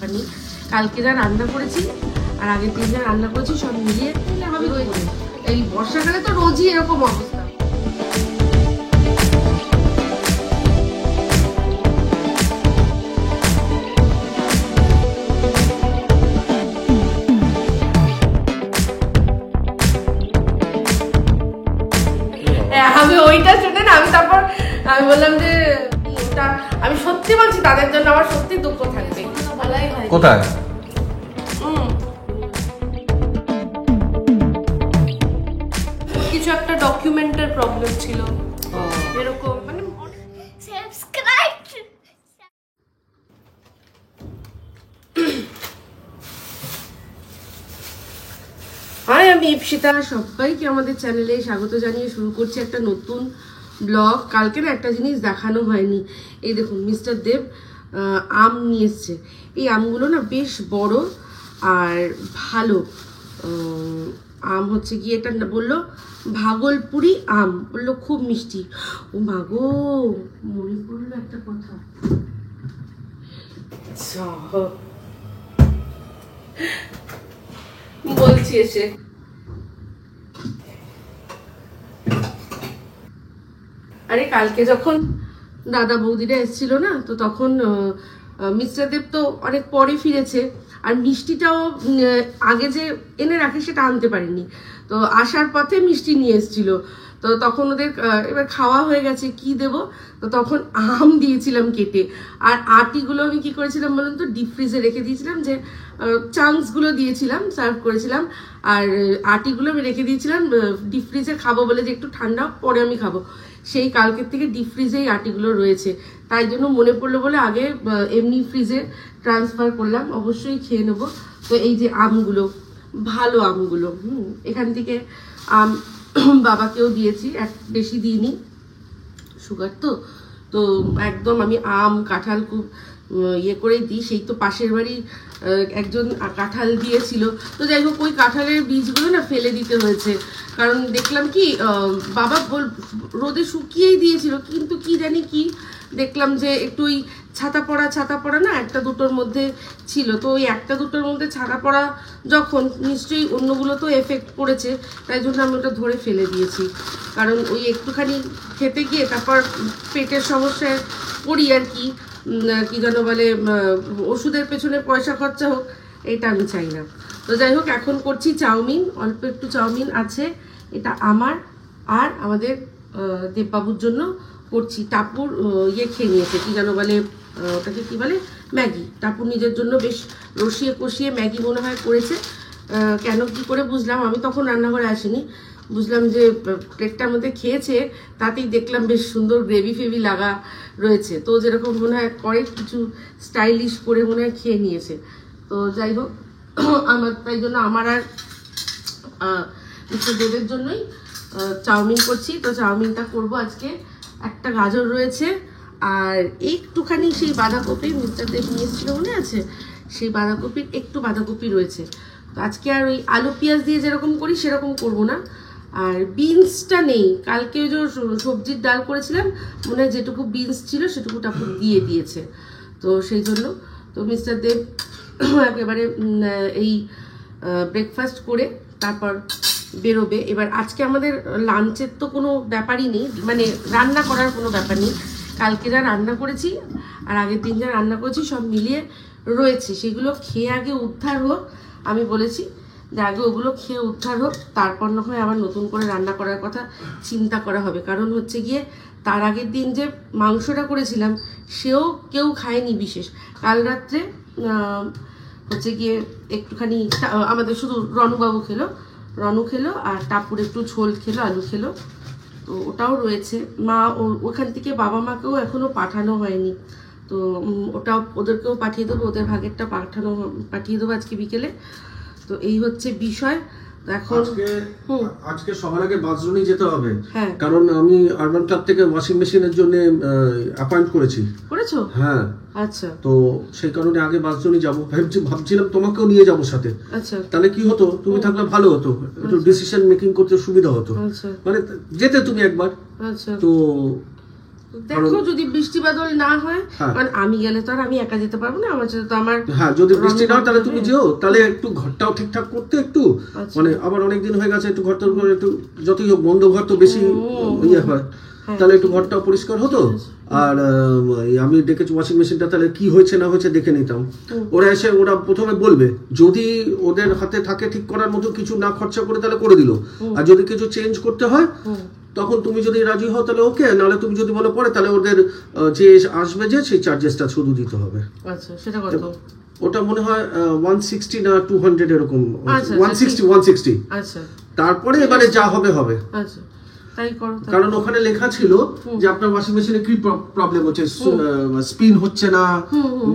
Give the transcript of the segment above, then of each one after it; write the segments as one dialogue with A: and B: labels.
A: ব্যাপার নেই। কালকে যা রান্না করেছি আর আগের দিন যা রান্না করেছি সব মিলিয়ে এই বর্ষাকালে তো রোজই এরকম অবস্থা। আমি ওইটা শুনে না আমি বললাম যে আমি সত্যি বলছি তাদের জন্য আমার সত্যি দুঃখ থাকবে।
B: কোথায়?
A: কিছু একটা ডকুমেন্টের প্রবলেম ছিল এরকম, মানে হাই, আমি ইপসিতা। সবাইকে আমাদের চ্যানেলে স্বাগত জানিয়ে শুরু করছি একটা নতুন ব্লগ। কালকে না একটা জিনিস দেখানো হয়নি, এই দেখুন মিস্টার দেব আম নিয়ে এসছে। এই আমগুলো না বেশ বড় আর ভালো আম, হচ্ছে গিয়ে এটা বললো ভাগলপুরি আম, বললো খুব মিষ্টি। ও মাগো, মনে পড়লো একটা কথা, বলছি এসে। আরে কালকে যখন দাদা বৌদিরা এসেছিল না, তো তখন মিস্টার দেব তো অনেক পরে ফিরেছে, আর মিষ্টিটাও আগে যে এনে রাখে সেটা আনতে পারিনি, তো আসার পথে মিষ্টি নিয়ে এসেছিল। তো তখন ওদের এবার খাওয়া হয়ে গেছে, কি দেব, তো তখন আম দিয়েছিলাম কেটে। আর আটিগুলো আমি কি করেছিলাম বলুন তো, ডিপ ফ্রিজে রেখে দিয়েছিলাম, যে চাংসগুলো দিয়েছিলাম, সার্ভ করেছিলাম, আর আটিগুলো আমি রেখে দিয়েছিলাম ডিপ ফ্রিজে খাবো বলে, যে একটু ঠান্ডা পরে আমি খাবো। সেই কালকের থেকে ডিপ ফ্রিজেই আটিগুলো রয়েছে, তাই জন্য মনে পড়লো বলে আগে এমনি ফ্রিজে ট্রান্সফার করলাম, অবশ্যই খেয়ে নেবো। তো এই যে আমগুলো, ভালো আমগুলো, এখান থেকে আম বাবাকেও দিয়েছি, বেশি দিইনি, সুগার তো তো একদম আমি আম কাঁঠাল খুব ইয়ে করেই দিই। সেই তো পাশের বাড়ি একজন কাঁঠাল দিয়েছিল, তো যাই হোক ওই কাঁঠালের বীজগুলো না ফেলে দিতে হয়েছে, কারণ দেখলাম কি বাবা রোদে শুকিয়েই দিয়েছিল, কিন্তু কি জানি কি দেখলাম যে একটু ওই ছাতা পড়া না একটা দুটোর মধ্যে ছিল, তো ওই একটা দুটোর মধ্যে ছাতা পড়া যখন, নিশ্চয়ই অন্যগুলো তো এফেক্ট পড়েছে, তাই জন্য আমি ওটা ধরে ফেলে দিয়েছি। কারণ ওই একটুখানি খেতে গিয়ে তারপর পেটের সমস্যায় পড়ি আর কি, কি যেন বলে, ওষুধের পেছনে পয়সা খরচা হোক, এটা আমি চাই না। তো যাই হোক, এখন করছি চাউমিন, অল্প একটু চাউমিন আছে, এটা আমার আর আমাদের দেববাবুর জন্য করছি। টাপুর ইয়ে খেয়ে নিয়েছে, কি যেন বলে ওটাকে, কি বলে, ম্যাগি। টাপুর নিজের জন্য বেশ রসিয়ে কষিয়ে ম্যাগি মনে হয় করেছে, কেন কি করে বুঝলাম, আমি তখন রান্নাঘরে আসিনি, বুঝলাম যে প্লেটটার মধ্যে খেয়েছে, তাতেই দেখলাম বেশ সুন্দর গ্রেভি ফেভি লাগা রয়েছে, তো যেরকম মনে হয় করে কিছু স্টাইলিশ করে মনে হয় খেয়ে নিয়েছে। তো যাই হোক, আমার তাই জন্য আমার আর মিস্টার দেবের জন্যই চাউমিন করছি। তো চাউমিনটা করব আজকে, একটা গাজর রয়েছে আর একটুখানি সেই বাঁধাকপি মিস্টার দেব নিয়ে এসেছিল মনে আছে, সেই বাঁধাকপির একটু বাঁধাকপি রয়েছে। তো আজকে আর ওই আলু পেঁয়াজ দিয়ে যেরকম করি সেরকম করব না। আর বিনসটা নেই, কালকে ওই যে সবজির ডাল করেছিলাম, মনে হয় যেটুকু বিনস ছিল সেটুকু টাপুর দিয়ে দিয়েছে, তো সেই জন্য তো মিস্টার দেব একেবারে এই ব্রেকফাস্ট করে তারপর বেরোবে। এবার আজকে আমাদের লাঞ্চের তো কোনো ব্যাপারই নেই, মানে রান্না করার কোনো ব্যাপার নেই, কালকে যা রান্না করেছি আর আগের দিন যা রান্না করেছি সব মিলিয়ে রয়েছে, সেগুলো খেয়ে আগে উদ্ধার হোক। আমি বলেছি যে আগে ওগুলো খেয়ে উদ্ধার হোক, তারপর না হয় আবার নতুন করে রান্না করার কথা চিন্তা করা হবে। কারণ হচ্ছে গিয়ে তার আগের দিন যে মাংসটা করেছিলাম সেও কেউ খায়নি বিশেষ, কাল রাত্রে হচ্ছে গিয়ে একটুখানি আমাদের শুধু রনুবাবু খেলো আর টাপুর একটু ঝোল খেলো, আলু খেলো, তো ওটাও রয়েছে। মা ওখান থেকে বাবা মাকেও এখনো পাঠানো হয়নি, তো ওটাও ওদেরকেও পাঠিয়ে দেবো, ওদের ভাগেরটা পাঠিয়ে দেবো আজকে বিকেলে। তো এই হচ্ছে বিষয়। এখন
B: আজকে সবার আগে বাথরুমে যেতে হবে, কারণ আমি আরবান ক্লাব থেকে ওয়াশিং মেশিনের জন্য অ্যাপয়েন্ট করেছো? হ্যাঁ, আচ্ছা, তো সেই কারণে আগে বাথরুমে যাবো, ভাবছিলাম তোমাকেও নিয়ে যাবো সাথে। আচ্ছা, তাহলে কি হতো, তুমি থাকলে ভালো হতো, একটু ডিসিশন মেকিং করতে সুবিধা হতো, মানে যেতে তুমি একবার। আচ্ছা, তো
A: দেখো যদি বৃষ্টি বাদল না হয়, কারণ আমি গেলে তো আর আমি একা যেতে পারবো না, আমার সাথে তো আমার
B: যদি বৃষ্টি না হয় তাহলে তুমি যেও, তাহলে একটু ঘরটাও ঠিকঠাক করতে একটু, মানে আবার অনেকদিন হয়ে গেছে, একটু ঘরটার উপর একটু, যতই হোক বন্ধ ঘর তো বেশি ইয়ে হয়, তাহলে একটু ঘরটাও পরিষ্কার হতো। আর আমি ডেকেছি ওয়াশিং মেশিনটা, তাহলে কি হয়েছে না হয়েছে দেখে নিতাম। ওরা প্রথমে বলবে, যদি ওদের হাতে থাকে ঠিক করার মতো কিছু না খরচা করে তাহলে করে দিল, আর যদি কিছু চেঞ্জ করতে হয় তখন তুমি যদি রাজি হও তাহলে ওকে, নাহলে তুমি যদি বলো পরে, তাহলে ওদের যে আসবে যে সেই চার্জেসটা শুধু দিতে হবে।
A: আচ্ছা, সেটা কত?
B: ওটা মনে হয় 160 না 200 এরকম, 160। আচ্ছা, তারপরে এবারে যা হবে হবে।
A: আচ্ছা, তাই করো।
B: কারণ ওখানে লেখা ছিল যে আপনার ওয়াশিং মেশিনে কি প্রবলেম হচ্ছে, স্পিন হচ্ছে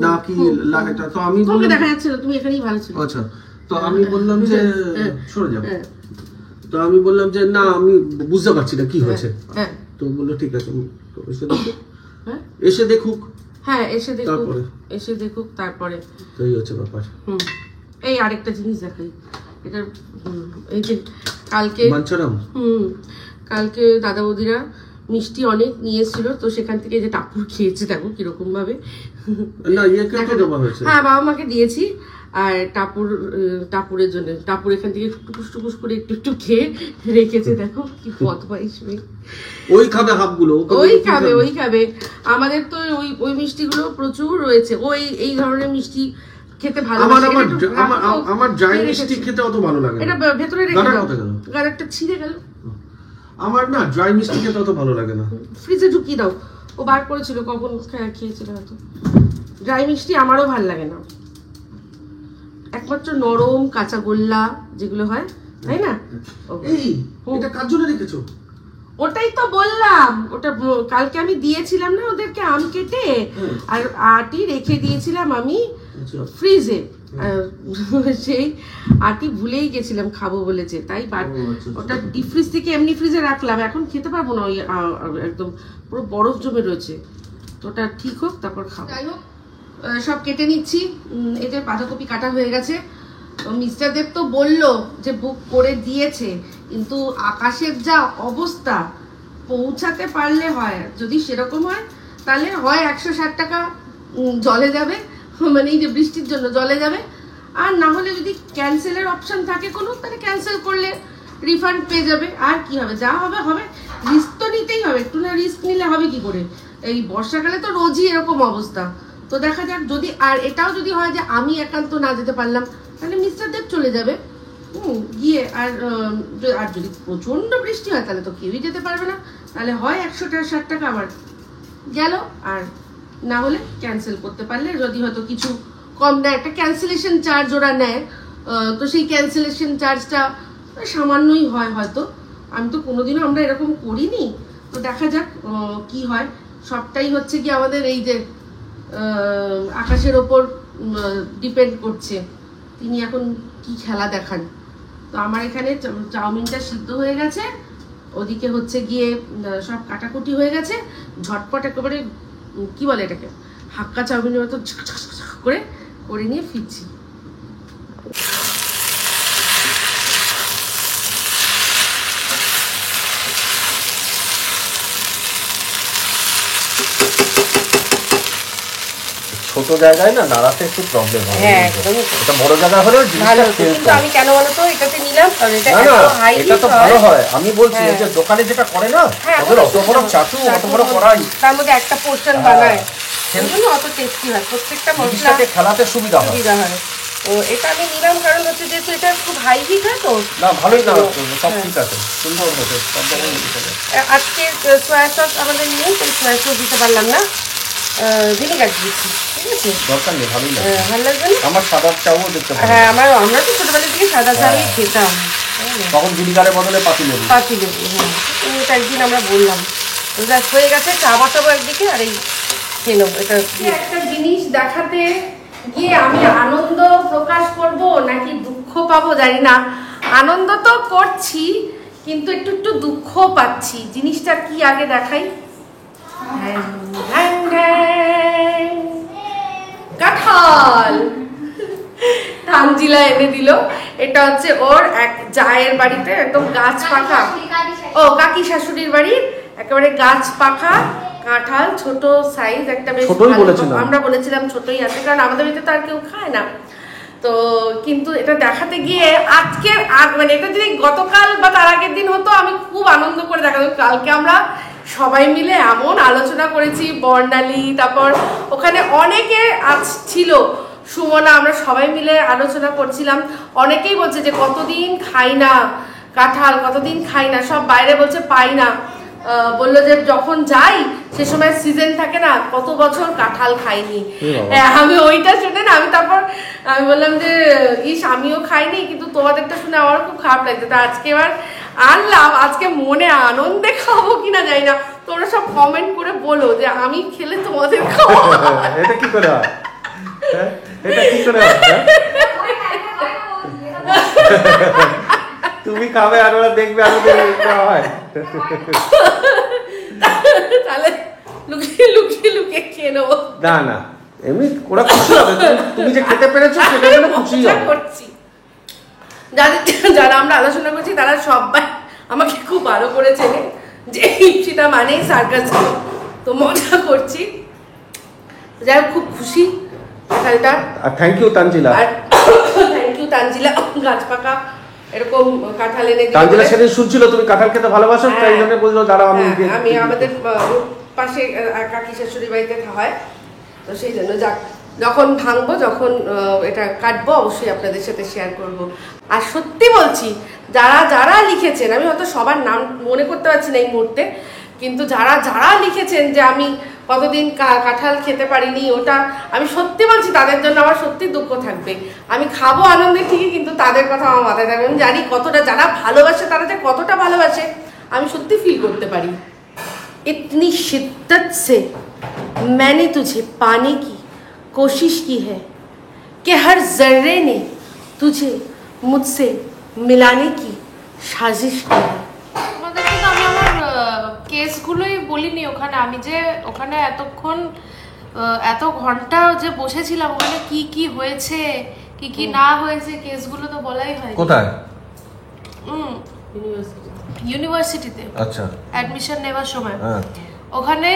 B: না কি লাগাটা, তো আমি বললাম
A: দেখা যাচ্ছে না, তুমি এখানেই ভালো ছিল।
B: আচ্ছা, তো আমি বললাম যে সরে যাও, তো আমি বললাম যে না আমি বুঝতে পারছি না কি হয়েছে। তো বললো ঠিক আছে, এসে দেখুক।
A: হ্যাঁ, এসে দেখুক তারপরে
B: তো এই হচ্ছে ব্যাপার।
A: এই আরেকটা জিনিস দেখাই, এটা এই যে কালকে দাদা বৌদিরা মিষ্টি অনেক নিয়ে এসেছিল, তো সেখান থেকে যে টাপুর খেয়েছে, দেখো কিরকম ভাবে। হ্যাঁ, বাবা মাকে দিয়েছি, আর টাপুরের জন্য টাপুর এখান থেকে টুকুস টুকুস করে একটু একটু খেয়ে রেখেছে, দেখো কি বদমাইশ।
B: ওই খাবে হাফগুলো,
A: ওই খাবে। আমাদের তো ওই মিষ্টিগুলো প্রচুর রয়েছে, এই ধরনের মিষ্টি খেতে ভালো লাগে।
B: আমার ড্রাই মিষ্টি খেতে অত ভালো লাগে না,
A: এটা ভেতরে রেখে দাও, গাদারটা ছিঁড়ে গেল।
B: আমার না ড্রাই মিষ্টি খেতে অত ভালো লাগে না,
A: ফ্রিজে ঢুকিয়ে দাও। ও বার করেছিল কখন খেয়েছিল হয়তো। ড্রাই মিষ্টি আমারও ভালো লাগে না, একমাত্র নরম কাঁচা গোল্লা যেগুলো হয়, তাই না?
B: এটা কার জন্য রেখেছো?
A: ওটাই তো বললাম, ওটা কালকে আমি দিয়েছিলাম না ওদেরকে আম কেটে, আর আটি রেখে দিয়েছিলাম আমি ফ্রিজে, সেই আটি ভুলেই গেছিলাম খাবো বলেছে, তাই ওটা ডিপ ফ্রিজ থেকে এমনি ফ্রিজে রাখলাম, এখন খেতে পারবো না, ওই একদম পুরো বরফ জমে রয়েছে, তো ওটা ঠিক হোক তারপর খাবো। যাই হোক, সব কেটে নিচ্ছি। এই যে বাঁধাকপি কাটা হয়ে গেছে। মিস্টার দেব তো বললো যে বুক করে দিয়েছে, কিন্তু আকাশের যা অবস্থা, পৌঁছাতে পারলে হয়, যদি সেরকম হয় তাহলে হয় 160 টাকা জলে যাবে, মানে এই যে বৃষ্টির জন্য জলে যাবে, আর না হলে যদি ক্যান্সেলের অপশন থাকে কোনো, তাহলে ক্যান্সেল করলে রিফান্ড পেয়ে যাবে। আর কি হবে, যা হবে হবে, রিস্ক তো নিতেই হবে, একটু না রিস্ক নিলে হবে কি করে? এই বর্ষাকালে তো রোজই এরকম অবস্থা, তো দেখা যাক। যদি আর এটাও যদি হয় যে আমি একান্ত না যেতে পারলাম, তাহলে মিস্টার দেব চলে যাবে গিয়ে, আর যদি প্রচন্ড বৃষ্টি হয় তাহলে তো কেউই যেতে পারবে না, তাহলে হয় 160 টাকা আমার গেল, আর না হলে ক্যান্সেল করতে পারলে যদি হয়তো কিছু কম দেয়, একটা ক্যান্সেলেশন চার্জ ওরা নেয়, তো সেই ক্যান্সেলেশন চার্জটা সামান্যই হয় হয়তো, আমি তো কোনোদিনও আমরা এরকম করিনি, তো দেখা যাক কি হয়। সবটাই হচ্ছে কি আমাদের এই যে আকাশের ওপর ডিপেন্ড করছে, তিনি এখন কি খেলা দেখান। তো আমার এখানে চাউমিনটা সিদ্ধ হয়ে গেছে, ওদিকে হচ্ছে গিয়ে সব কাটাকুটি হয়ে গেছে, ঝটপট একেবারে কি বলে এটাকে, হাক্কা চাউমিনের মতো করে নিয়ে ফিরছি।
B: ছোট জায়গায় না নাড়াতে একটু প্রবলেম হয়। হ্যাঁ, এটা বড় জায়গা হলে ভালো,
A: কিন্তু আমি কেন বলো তো এটাতে নিলাম, কারণ এটা এত হাই হিট,
B: এটা তো ভালো হয়। আমি বলছি যে দোকানে যেটা করে না, ওদের অত বড় চাটু, অত বড় কড়াই,
A: তার মধ্যে একটা পোরশন বানায়, সেজন্য অত টেস্টি হয়, প্রত্যেকটা মশলাতে
B: খেলাতে সুবিধা হয়।
A: তো এটা আমি নিলাম কারণ হচ্ছে যে এটা খুব হাই হিট হয়, তো
B: না ভালোই না, সব ঠিক আছে, সুন্দর হয়েছে, সব জায়গায় দিতে হবে।
A: আজকে সয়া সস আমাদের নেই, তাই সয়া সস দিতে পারলাম না, ভিনেগার দিয়েছি, ঠিক আছে,
B: দরকার নেই, ভালোই লাগে,
A: ভালো লাগবে না?
B: আমার সাদা চাও দেখতে পাবো।
A: হ্যাঁ, আমরা তো ছোটবেলা থেকে সাদা চাই খেতাম,
B: তখন ভিনেগারের বদলে পাতিলেবু।
A: হ্যাঁ, এটা একদিন আমরা বললাম, তো দেখ হয়ে গেছে, চা বসাবো একদিকে, আর এই খেয়ে নেবো। এটা একটা জিনিস দেখাতে গিয়ে আমি আনন্দ প্রকাশ করব নাকি দুঃখ পাবো জানি না, আনন্দ তো করছি কিন্তু একটু একটু দুঃখ পাচ্ছি। জিনিসটা কি আগে দেখাই, কাঁঠাল তানজিলা এনে দিল, এটা হচ্ছে ওর এক জায়ের বাড়িতে একদম গাছ পাকা, ও কাকি শাশুড়ির বাড়ির একেবারে গাছ পাকা কাঁঠাল ছোট সাইজ একটা, বেশ আমরা বলেছিলাম ছোটই আছে, কারণ আমাদের বাড়িতে তো আর কেউ খায় না। তো কিন্তু এটা দেখাতে গিয়ে আজকে মানে এটা যদি গতকাল বা তার আগের দিন হতো আমি খুব আনন্দ করে দেখাতাম। কালকে আমরা সবাই মিলে এমন আলোচনা করেছি, বর্ণালী, তারপর ওখানে অনেকে ছিল, সুমনা, আমরা সবাই মিলে আলোচনা করছিলাম। অনেকেই বলছে যে কতদিন খাই না কাঁঠাল, কতদিন খাই না, সব বাইরে বলছে পাই না। বললো যে যখন যাই সে সময় সিজন থাকে না, কত বছর কাঁঠাল খাইনি। আমি ওইটা শুনে না আমি বললাম যে ইস আমিও খাইনি, কিন্তু তোমাদেরটা শুনে আমার খুব খারাপ লাগছে। তো আজকে এবার আনলাম, আজকে মনে আনন্দে খাবো কিনা জানি না, তোমরা সব কমেন্ট করে বলো যে আমি খেলে তোমাদের খাবো।
B: এটা কি করে হয়? এটা কি করে হয়? তুমি খাবে আর ওরা দেখবে আর হয়,
A: তাহলে লুকিয়ে লুকিয়ে লুকিয়ে খেয়ে নেবো।
B: না না, এমনি ওরা খুশি হবে, তুমি যে খেতে পেরেছো সেটা জন্য খুশি হবে। যারা আমরা আলোচনা করছি তারা সবাই আমাকে খুব ভালো করে চেনে যে ইপসিতা মানে সার্কাসম, তো মজা করছি। যাই হোক, খুব খুশি কাঁঠালটা। আর থ্যাংক ইউ তানজিলা,
A: আর থ্যাংক ইউ তানজিলা, গাছ পাকা এরকম কাঁঠাল এনে দিল।
B: তানজিলা সেদিন শুনছিল তুমি কাঁঠাল খেতে ভালোবাসো, তাই জন্য বললো দাঁড়াও আমি
A: আমাদের পাশে কাকি শাশুড়ি বাড়িতে হয়, তো সেই জন্য যাক যখন ভাঙবো, যখন এটা কাটবো অবশ্যই আপনাদের সাথে শেয়ার করব। আর সত্যি বলছি, যারা যারা লিখেছেন, আমি হয়তো সবার নাম মনে করতে পারছি না এই মুহূর্তে, কিন্তু যারা যারা লিখেছেন যে আমি কতদিন কাঁঠাল খেতে পারিনি, ওটা আমি সত্যি বলছি তাদের জন্য আমার সত্যি দুঃখ থাকবে। আমি খাবো আনন্দে ঠিকই, কিন্তু তাদের কথা আমার মাথায় থাকবে। আমি জানি কতটা যারা ভালোবাসে, তারা যে কতটা ভালোবাসে আমি সত্যি ফিল করতে পারি। इतनी शिद्दत से मैंने तुझे पाने की कोशिश की है कि हर जर्रे ने तुझे मुझसे मिलाने की साजिश की है।
C: তোমাদেরকে তো আমি আমার কেসগুলোই বলিনি ওখানে, আমি যে ওখানে এতক্ষণ এত ঘন্টা যে বসেছিলাম, ওখানে কি কি হয়েছে কি কি না হয়েছে কেসগুলো তো বলাই হয়।
B: কোথায়?
C: ইউনিভার্সিটিতে।
B: আচ্ছা,
C: অ্যাডমিশন নেওয়ার সময় ওখানে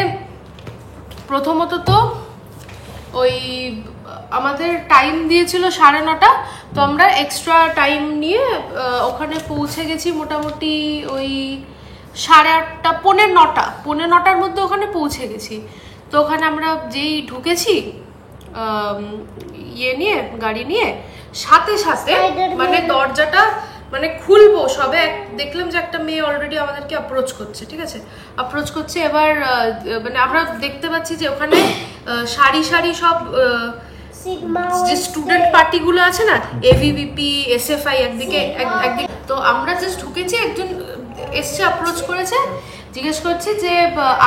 C: প্রথমত তো ওই আমাদের টাইম দিয়েছিল 9:30, তো আমরা এক্সট্রা টাইম নিয়ে ওখানে পৌঁছে গেছি মোটামুটি ওই 8:30, 9:45 মধ্যে ওখানে পৌঁছে গেছি। তো ওখানে আমরা যেই ঢুকেছি গাড়ি নিয়ে, সাথে সাথে মানে দরজাটা মানে খুলবো সবে দেখলাম যে একটা মেয়ে অলরেডি আমাদেরকে অ্যাপ্রোচ করছে, ঠিক আছে, অ্যাপ্রোচ করছে। এবার মানে আমরা দেখতে পাচ্ছি যে ওখানে সারি সারি সব যে স্টুডেন্ট পার্টিগুলো আছে না, এভিভিপি, এসএফআই একদিকে, তো আমরা জাস্ট ঢুকেছি, একজন এসছে অ্যাপ্রোচ করেছে, জিজ্ঞেস করছে যে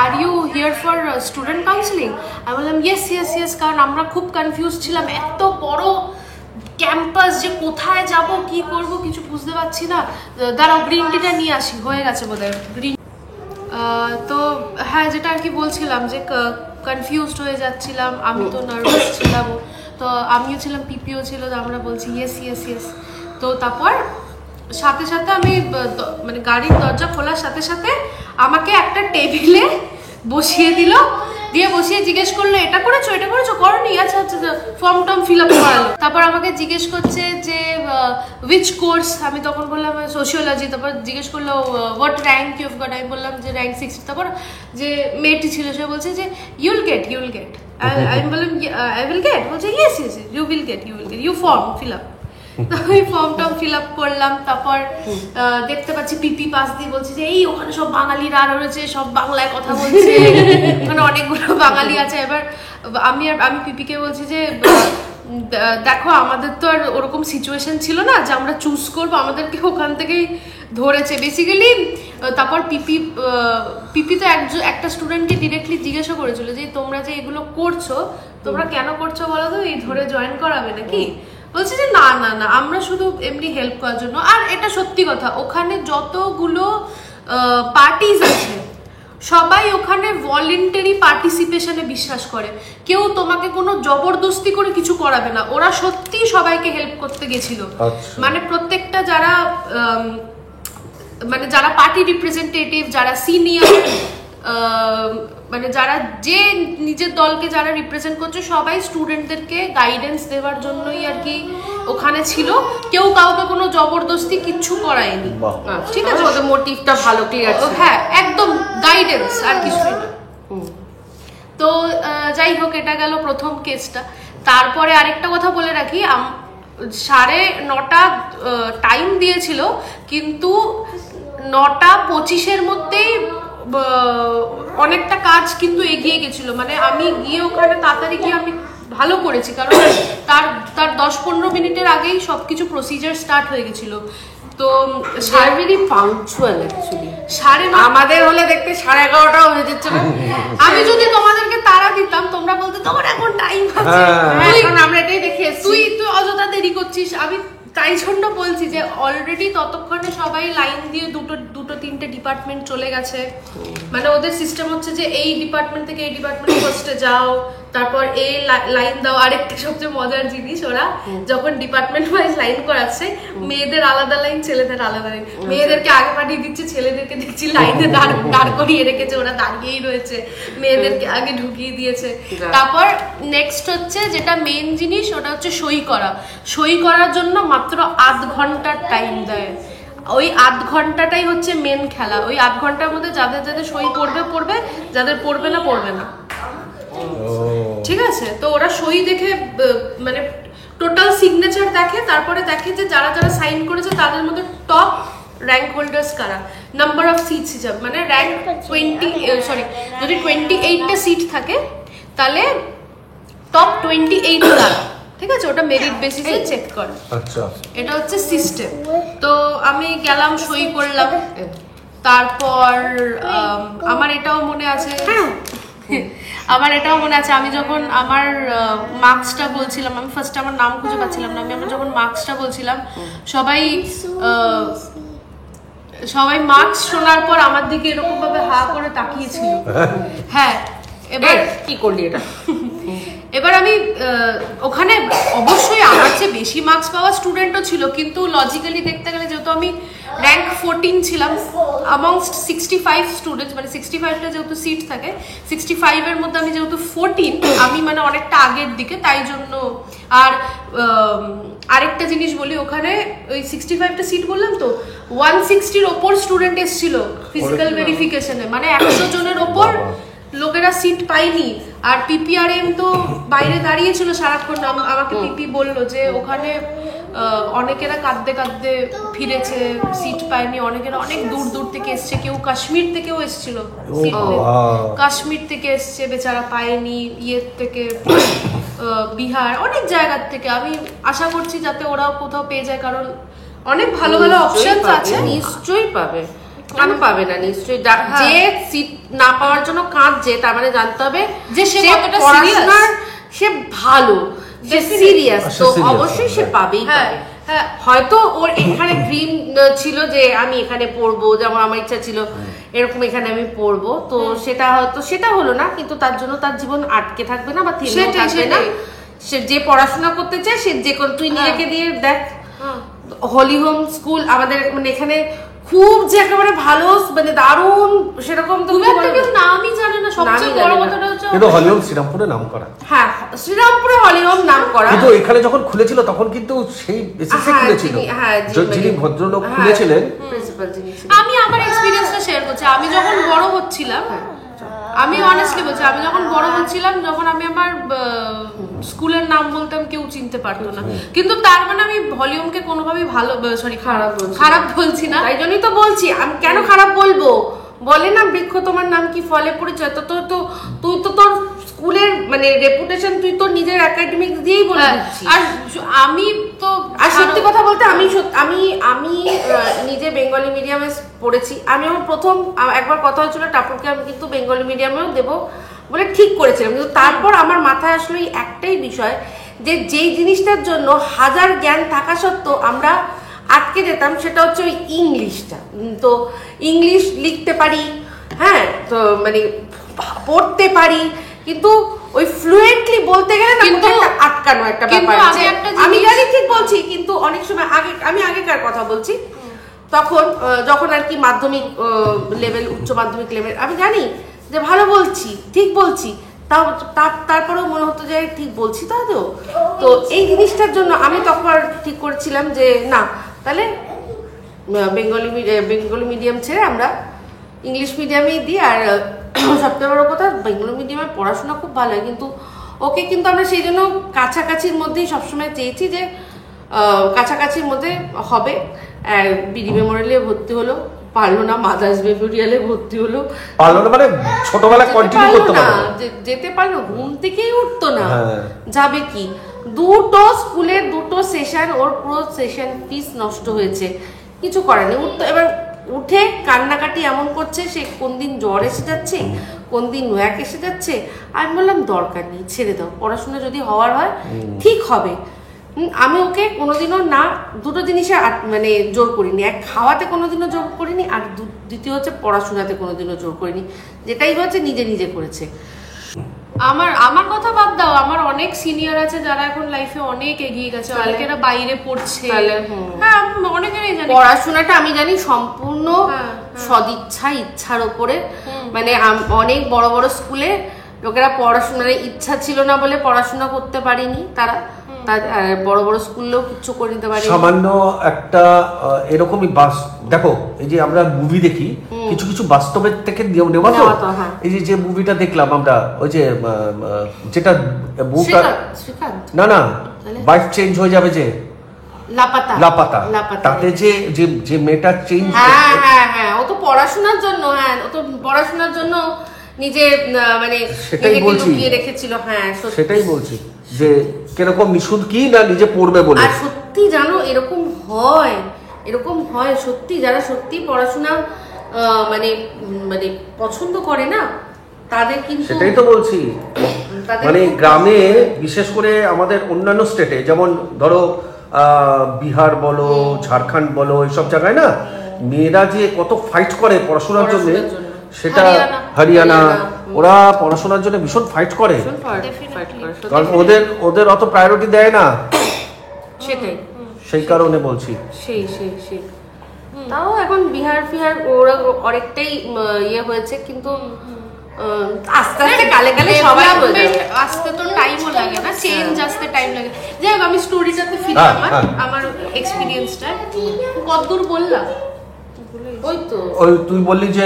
C: are you here for student counselling. আমি বললাম ইয়েস ইয়েস ইয়েস, কারণ আমরা খুব কনফিউজ ছিলাম, এত বড় ক্যাম্পাস যে কোথায় যাব কি করব কিছু বুঝতে পারছি না। দাঁড়াও গ্রিন টিটা নিয়ে আসি, হয়ে গেছে বোধহয় গ্রিন। তো হ্যাঁ, যেটা আর কি বলছিলাম যে কনফিউজড হয়ে যাচ্ছিলাম, আমি তো নার্ভাস ছিলাম, তো আমিও ছিলাম, পিপিও ছিল, তো আমরা বলছি ইয়েস ইয়েস ইয়েস। তো তারপর সাথে সাথে আমি মানে গাড়ির দরজা খোলার সাথে সাথে আমাকে একটা টেবিলে বসিয়ে দিল, দিয়ে বসিয়ে জিজ্ঞেস করলো এটা করেছো করনি, আচ্ছা আচ্ছা ফর্ম টর্ম ফিল আপ করালো। তারপর আমাকে জিজ্ঞেস করছে যে উইচ কোর্স, আমি তখন বললাম সোশিওলজি। তারপর জিজ্ঞেস করলো what rank you have got, আমি বললাম যে র্যাঙ্ক 60। তারপর যে মেয়েটি ছিল সে বলছে যে ইউল গেট আমি বললাম আই উইল গেট, বলছে yes yes you will get you form fill up. তো আমি ফর্মটা ফিল আপ করলাম। তারপর দেখতে পাচ্ছি পিপি পাশ দিয়ে বলছে যে এই ওখানে সব বাঙালিরা রয়েছে, সব বাংলায় কথা বলছে, ওখানে অনেকগুলো বাঙালি আছে। এবার আমি পিপিকে বলছি যে দেখো আমাদের তো আর ওরকম সিচুয়েশন ছিল না যে আমরা চুজ করবো, আমাদেরকে ওখান থেকেই ধরেছে বেসিক্যালি। তারপর পিপি তো একটা স্টুডেন্টকে ডিরেক্টলি জিজ্ঞাসা করেছিল যে তোমরা যে এগুলো করছো, তোমরা কেন করছো বলো তো, এই ধরে জয়েন করাবে নাকি? বলছে যে না না না, আমরা শুধু এমনি হেল্প করার জন্য। আর এটা সত্যি কথা, ওখানে যতগুলো পার্টিজ আছে সবাই ওখানে ভলেন্টারি পার্টিসিপেশনে বিশ্বাস করে, কেউ তোমাকে কোনো জবরদস্তি করে কিছু করাবে না, ওরা সত্যি সবাইকে হেল্প করতে গেছিল। মানে প্রত্যেকটা যারা মানে যারা পার্টি রিপ্রেজেন্টেটিভ, যারা সিনিয়র মানে যারা যে নিজের দলকে যারা রিপ্রেজেন্ট করছে সবাই স্টুডেন্টদেরকে গাইডেন্স দেওয়ার জন্যই আর কি ওখানে ছিল, কেউ কাউকে কোনো জবরদস্তি কিচ্ছু করায়নি, ঠিক আছে?
A: ওদের মোটিভটা ভালো, ক্লিয়ার।
C: হ্যাঁ, একদম গাইডেন্স আর কিছুই না। তো যাই হোক, এটা গেল প্রথম কেসটা। তারপরে আরেকটা কথা বলে রাখি, 9:30 টাইম দিয়েছিল, কিন্তু 9:25 মধ্যেই অনেকটা কাজ কিন্তু এগিয়ে গেছিল। মানে আমি গিয়ে ওখানে তাড়াতাড়ি গিয়ে আমি ভালো করেছি, কারণ তার 10-15 মিনিটের আগেই সবকিছু প্রসিজার স্টার্ট হয়ে গেছিল। তো
A: ভেরি পাংচুয়াল অ্যাকচুয়ালি।
C: আমাদের হলে দেখতে 11:30 হয়ে যাচ্ছে। আমি যদি তোমাদেরকে তাড়া দিতাম, তোমরা বলতে তোমার এখন টাইম আছে,
A: কারণ আমরা এটাই দেখে
C: তুই অযথা দেরি করছিস। আমি তাই জন্য বলছি যে অলরেডি ততক্ষণে সবাই লাইন দিয়ে দুটো তিনটে ডিপার্টমেন্ট চলে গেছে। মানে ওদের সিস্টেম হচ্ছে যে এই ডিপার্টমেন্ট থেকে এই ডিপার্টমেন্ট ফার্স্টে যাও, তারপর এই লাইন দাও। আরেকটা সবচেয়ে মজার জিনিস, ওরা যখন ডিপার্টমেন্ট ওয়াইজ লাইন করাচ্ছে, মেয়েদের আলাদা লাইন, ছেলেদের আলাদা লাইন। মেয়েদেরকে আগে পাঠিয়ে দিচ্ছে, ছেলেদেরকে দেখছি লাইনে দাঁড় করিয়ে রেখেছে, ওরা দাঁড়িয়েই রয়েছে। মেয়েদেরকে আগে ঢুকিয়ে দিয়েছে। তারপর নেক্সট হচ্ছে যেটা মেন জিনিস, ওটা হচ্ছে সই করা। সই করার জন্য মাত্র 8 ঘন্টার টাইম দেয়। ওই 8 ঘন্টাটাই হচ্ছে মেন খেলা। ওই 8 ঘন্টার মধ্যে যাদের যাদের সই পড়বে, যাদের পড়বে না। ঠিক আছে? তো ওরা সই দেখে মানে টোটাল সিগনেচার দেখে, তারপরে দেখে যে যারা যারা সাইন করেছে তাদের মধ্যে টপ র্যাঙ্ক হোল্ডার্স কারা, নাম্বার অফ সিটস হিসাবে। মানে র্যাঙ্ক যদি 28টা সিট থাকে তাহলে টপ 28 কারা, ঠিক আছে? ওটা মেরিট বেসিসে চেক করে।
B: আচ্ছা, এটা
C: হচ্ছে সিস্টেম। তো আমি গেলাম, সই করলাম। তারপর আমার এটাও মনে আছে, আমি যখন আমার মার্কসটা বলছিলাম, আমি ফার্স্টে আমার নাম খুঁজে পাচ্ছিলাম না, আমি যখন মার্কসটা বলছিলাম, সবাই মার্কস শোনার পর আমার দিকে এরকম ভাবে হা করে তাকিয়েছিল। হ্যাঁ, এবার
A: কি করলি এটা?
C: এবার আমি ওখানে অবশ্যই আমার চেয়ে বেশি মার্কস পাওয়া স্টুডেন্টও ছিল, কিন্তু লজিক্যালি দেখতে গেলে যেহেতু আমি র্যাঙ্ক 14 ছিলাম amongst 65 স্টুডেন্টস, মানে 65টা যেহেতু সিট থাকে, 65 এর মধ্যে আমি যেহেতু 14, আমি মানে অনেকটা আগের দিকে, তাই জন্য। আর আরেকটা জিনিস বলি, ওখানে ওই 65টা সিট বললাম তো, 160-র ওপর স্টুডেন্ট এসেছিল ফিজিক্যাল ভেরিফিকেশনে, মানে 100 জনের ওপর লোকেরা সিট পায়নি। আর পিপিআরএম তো বাইরে দাঁড়িয়েছিল সারাক্ষণ। আমাকে পিপি বললো যে ওখানে অনেকেরা কাঁদতে ফিরেছে, সিট পায়নি। অনেকেরা অনেক দূর থেকে এসছে, কেউ কাশ্মীর থেকেও এসেছিল, কাশ্মীর থেকে এসছে বেচারা, পায়নি। ইয়ের থেকে, বিহার, অনেক জায়গার থেকে। আমি আশা করছি যাতে ওরাও কোথাও পেয়ে যায়, কারণ অনেক ভালো ভালো অপশন আছে।
A: নিশ্চয়ই পাবে, কেন পাবে না? নিশ্চয়ই। যে সিট না পাওয়ার জন্য কাঁদছে, তার মানে জানতে হবে যে সে কতটা সিরিয়াস, সে ভালো, সে সিরিয়াস, তো অবশ্যই সে পাবেই পাবে। হয়তো ওর এখানে ড্রিম ছিল যে আমি এখানে পড়বো, যেমন আমার ইচ্ছা ছিল এরকম এখানে আমি পড়বো, তো সেটা হলো না, কিন্তু তার জন্য তার জীবন আটকে থাকবে না বা থেমে থাকবে না। সে যে পড়াশোনা করতে চায়, সে যে কোনো, তুই নিজেকে দিয়ে দেখ, হলি হোম স্কুল আমাদের মানে এখানে খুব যে একেবারে ভালো, মানে দারুণ, সেরকম তো
C: নামই জানে না। সবচেয়ে বড় কথাটা হচ্ছে
B: কিন্তু হলিওম শ্রীরামপুরে নাম করা।
A: হ্যাঁ, শ্রীরামপুরে হলিওম নাম করা,
B: কিন্তু এখানে যখন খুলেছিল তখন কিন্তু সেই বেসিসে খুলেছিল, যিনি ভদ্রলোক খুলেছিলেন
A: প্রিন্সিপাল যিনি।
C: আমি আমার এক্সপেরিয়েন্সটা শেয়ার করছি। আমি যখন বড় হচ্ছিলাম, আমি অনেস্টলি বলছি, আমি যখন বড় হচ্ছিলাম, যখন আমি আমার স্কুলের নাম বলতাম কেউ চিনতে পারতো না, কিন্তু তার মানে আমি ভলিউমকে কোনোভাবেই খারাপ বলছি না।
A: তাই জন্যই তো বলছি, আমি কেন খারাপ বলবো? বলে না বৃক্ষ তোমার নাম কি ফলে পরিচয়, তো তুই তো তোর স্কুলের মানে রেপুটেশন তুই তো নিজের একাডেমিক্স দিয়েই বলে দিচ্ছিস।
C: আর আমি তো,
A: আর সত্যি কথা বলতে আমি নিজে বেঙ্গলি মিডিয়ামে পড়েছি। আমি আমার প্রথম একবার কথা হয়েছিল টাপুরকে আমি কিন্তু বেঙ্গলি মিডিয়ামেও দেবো বলে ঠিক করেছিলাম, কিন্তু তারপর আমার মাথায় আসলো এই একটাই বিষয়, যে যেই জিনিসটার জন্য হাজার জ্ঞান থাকা সত্ত্বেও আমরা আটকে যেতাম, সেটা হচ্ছে ওই ইংলিশটা। তো ইংলিশ লিখতে পারি, হ্যাঁ, তো মানে পড়তে পারি, কিন্তু ওই ফ্লুয়েন্টলি বলতে গেলে না কিন্তু আটকানো একটা ব্যাপার। আমি জানি ঠিক বলছি, কিন্তু অনেক সময় আমি আগেকার কথা বলছি, তখন যখন আর কি মাধ্যমিক লেভেল, উচ্চ মাধ্যমিক লেভেল, আমি জানি যে ভালো বলছি, ঠিক বলছি, তারপরেও মনে হতো যে ঠিক বলছি তো এই জিনিসটার জন্য আমি তখন ঠিক করেছিলাম যে না, তাহলে বেঙ্গলি মিডিয়াম ছেড়ে আমরা ইংলিশ মিডিয়ামেই দিই। আর সবথেকে বড় কথা, বেঙ্গলি মিডিয়ামে পড়াশোনা খুব ভালো হয়, কিন্তু ওকে কিন্তু আমরা সেই জন্য কাছাকাছির মধ্যেই সবসময় চেয়েছি যে কাছাকাছির মধ্যে হবে। বিডি মেমোরিয়ালে ভর্তি হলো, পারলো না, মাদার্স মেমোরিয়ালে ভর্তি হলো,
B: পারলো না মানে ছোটবেলায় কন্টিনিউ করতে পারলো না,
A: যেতে পারলো, ঘুম থেকেই উঠতো না, যাবে কি। দুটো স্কুলের দুটো সেশন, ওর পুরো সেশন ফিস নষ্ট হয়েছে, কিছু করেনি। উঠতো, এবার উঠে কান্নাকাটি এমন করছে, সে কোন দিন জ্বর এসে যাচ্ছে, কোন দিন ওয়াক এসে যাচ্ছে। আমি বললাম দরকার নেই, ছেড়ে দাও, পড়াশোনা যদি হওয়ার হয় ঠিক হবে। আমি ওকে কোনোদিনও না, দুটো জিনিসে মানে জোর করিনি, এক খাওয়াতে কোনোদিনও জোর করিনি, আর দ্বিতীয় হচ্ছে পড়াশোনাতে কোনোদিনও জোর করিনি, যেটাই হচ্ছে নিজে নিজে করেছে।
C: আমার কথা বাদ দাও, আমার অনেক সিনিয়র আছে যারা এখন লাইফে অনেক এগিয়ে গেছে, অনেকেরা বাইরে পড়ছে। হ্যাঁ, অনেকেরই জানি
A: পড়াশোনাটা আমি জানি সম্পূর্ণ সদিচ্ছা, ইচ্ছার ওপরে। মানে অনেক বড় বড় স্কুলে লোকেরা পড়াশোনার ইচ্ছা ছিল না বলে পড়াশোনা করতে পারিনি, তারা বড় বড় স্কুলেও কিছু করে নিতে পারি।
B: সামান্য একটা এরকমই দেখো, এই যে আমরা মুভি দেখি, কিছু কিছু বাস্তবের থেকে নেওয়া তো। এই যে মুভিটা দেখলাম আমরা, ওই যে যেটা না না ওয়াইফ চেঞ্জ হয়ে যাবে, যে লাপাতা, তাতে যে মেয়েটা চেঞ্জ,
A: হ্যাঁ, ও তো পড়াশোনার জন্য, ও তো পড়াশোনার জন্য নিজে মানে
B: সেটাই বলছি,
A: রেখেছিল। হ্যাঁ,
B: সেটাই বলছি যে কিরকম নিশুদ কি না নিজে পড়বে বলে।
A: আর সত্যি জানো এরকম হয় সত্যি, যারা সত্যি পড়াশোনা মানে মানে পছন্দ করে না তাদের কিন্তু,
B: সেটাই তো বলছি। মানে গ্রামে, বিশেষ করে আমাদের অন্যান্য স্টেটে, যেমন ধরো বিহার বলো, ঝাড়খণ্ড বলো, এইসব জায়গায় না মেয়েরা যে কত ফাইট করে পড়াশোনার জন্য, সেটা হরিয়ানা, ওরা পড়াশোনার জন্য ভীষণ ফাইট করে, কারণ ওদের অত প্রায়োরিটি দেয় না, সেই কারণে বলছি।
A: সেই তাও এখন বিহার ফিহার ওরা অনেকটাই ইয়ে হয়েছে, কিন্তু আস্তে আস্তে গালে গালে সবাই
C: আসতে তো টাইমও লাগে না, চেঞ্জ আসতে টাইম লাগে। যাই হোক, আমি স্টোরিটাতে ফিরে আমার এক্সপিরিয়েন্সটা কতদূর বললাম।
B: তুই বললি যে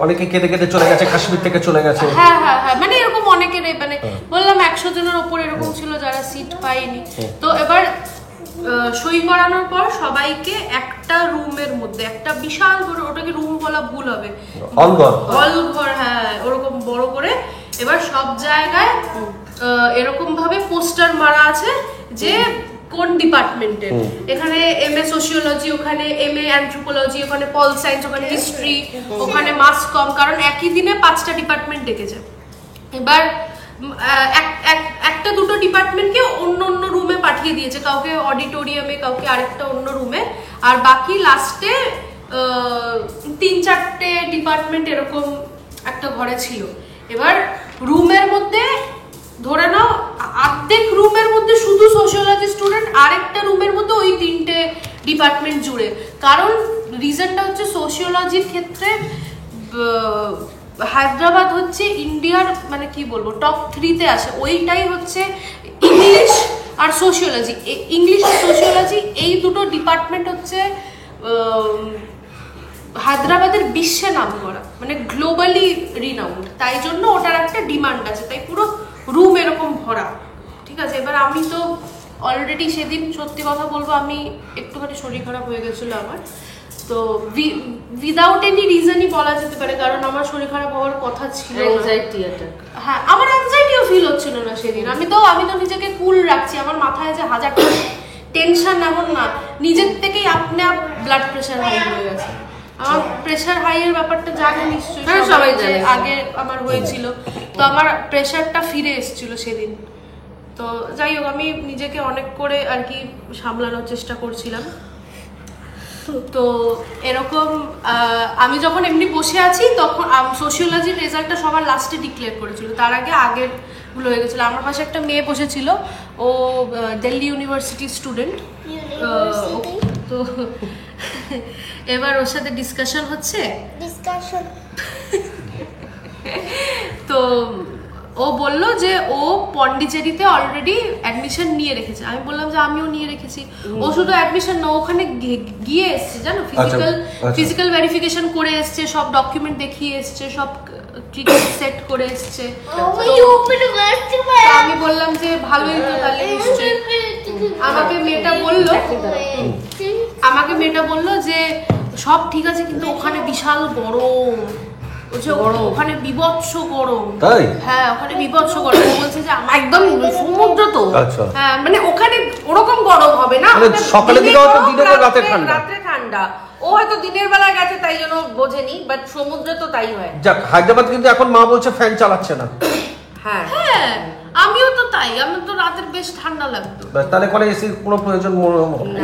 B: অনেকে কেঁদে কেঁদে চলে গেছে, কাশ্মীর থেকে চলে গেছে।
C: হ্যাঁ, মানে এরকম অনেকের, মানে বললাম 100 জনের উপর এরকম ছিল যারা সিট পায়নি। তো এবার সই করানোর পর সবাইকে একটা রুমের মধ্যে, একটা বিশাল বড়, ওটাকে রুম বলা ভুল হবে, হলঘর, হ্যাঁ ওরকম বড় করে, এবার সব জায়গায় এরকম ভাবে পোস্টার মারা আছে যে কোন ডিপার্টমেন্টের। এখানে MA সোশিওলজি, ওখানে MA অ্যানথ্রোপোলজি, ওখানে পল সায়েন্স, ওখানে হিস্ট্রি, ওখানে মাস কম, কারণ একই দিনে 5টা ডিপার্টমেন্ট ডেকেছে। এবার একটা দুটো ডিপার্টমেন্টকে অন্য রুমে পাঠিয়ে দিয়েছে, কাউকে অডিটোরিয়ামে, কাউকে আরেকটা অন্য রুমে, আর বাকি লাস্টে 3-4টে ডিপার্টমেন্ট এরকম একটা ঘরে ছিল। এবার রুমের মধ্যে ধরে নাও অর্ধেক রুমের মধ্যে শুধু সোশিওলজি স্টুডেন্ট, আরেকটা রুমের মধ্যে ওই 3টে ডিপার্টমেন্ট জুড়ে। কারণ রিজনটা হচ্ছে সোশিওলজির ক্ষেত্রে হায়দ্রাবাদ হচ্ছে ইন্ডিয়ার, মানে কি বলবো, টপ 3-তে আসে। ওইটাই হচ্ছে ইংলিশ আর সোশিওলজি, ইংলিশ আর সোশিওলজি, এই দুটো ডিপার্টমেন্ট হচ্ছে হায়দ্রাবাদের বিশ্বে নাম করা, মানে গ্লোবালি রিনাউন্ড। তাই জন্য ওটার একটা ডিমান্ড আছে, তাই পুরো রুম এরকম ভরা। ঠিক আছে, এবার আমি তো অলরেডি সেদিন, সত্যি কথা বলবো, আমি একটুখানি শরীর খারাপ হয়ে গেছিলো আমার, তো উইদাউট এনি রিজনই বলা যেতে পারে, কারণ আমার শরীর খারাপ হওয়ার কথা ছিল। হ্যাঁ, আমার অ্যাংজাইটিও ফিল হচ্ছিল না সেদিন। আমি তো নিজেকে কুল রাখছি, আমার মাথায় যে 1000 টেনশন, এমন না, নিজের থেকেই আপনি ব্লাড প্রেশার হাই হয়ে গেছে। আমার প্রেশার হাই এর ব্যাপারটা জানো নিশ্চয়ই, সবাই জানে, আগে আমার হয়েছিল, তো আমার প্রেশারটা ফিরে এসেছিল সেদিন। তো যাই হোক, আমি নিজেকে অনেক করে আর কি সামলানোর চেষ্টা করছিলাম। তো এরকম আমি যখন এমনি বসে আছি, তখন সোশিওলজির রেজাল্টটা সবার লাস্টে ডিক্লেয়ার করেছিল, তার আগে আগেরগুলো হয়ে গেছিলো। আমার পাশে একটা মেয়ে বসেছিল, ও দিল্লি ইউনিভার্সিটির স্টুডেন্ট। তো এবার ওর সাথে ডিসকাশন হচ্ছে, তো ও বললো যে ও পন্ডিচেরিতে অলরেডি অ্যাডমিশন নিয়ে রেখেছে। আমি বললাম যে আমিও নিয়ে রেখেছি। ও শুধু অ্যাডমিশন না, ওখানে গিয়ে এসছে, জানো, ফিজিক্যাল ভেরিফিকেশন করে এসছে, সব ডকুমেন্ট দেখিয়ে এসছে, সব টিকিট সেট করে এসছে। আমি বললাম যে ভালোই তো, তাহলে নিশ্চয়ই। আমাকে মেয়েটা বললো যে সব ঠিক আছে, কিন্তু ওখানে বিশাল গরম, ওখানে বিভৎস গরম। তাই? হ্যাঁ, ওখানে বিভৎস গরম। বলছে যে একদম সমুদ্র তো, হ্যাঁ, মানে ওখানে ওরকম গরম হবে না,
B: সকালে দিকে হয়তো দিনে রাতে ঠান্ডা,
C: রাতে ঠান্ডা। ও হয়তো দিনের বেলা গেছে তাই জন্য বোঝেনি, বাট সমুদ্রে তো তাই হয়।
B: যাক, হায়দ্রাবাদ কিন্তু এখন মা বলছে ফ্যান চালাচ্ছে না।
C: হ্যাঁ হ্যাঁ, আমিও তো তাই, আমার তো রাতের বেশ ঠান্ডা লাগতো।
B: তাহলে কোনো এসির কোনো প্রয়োজন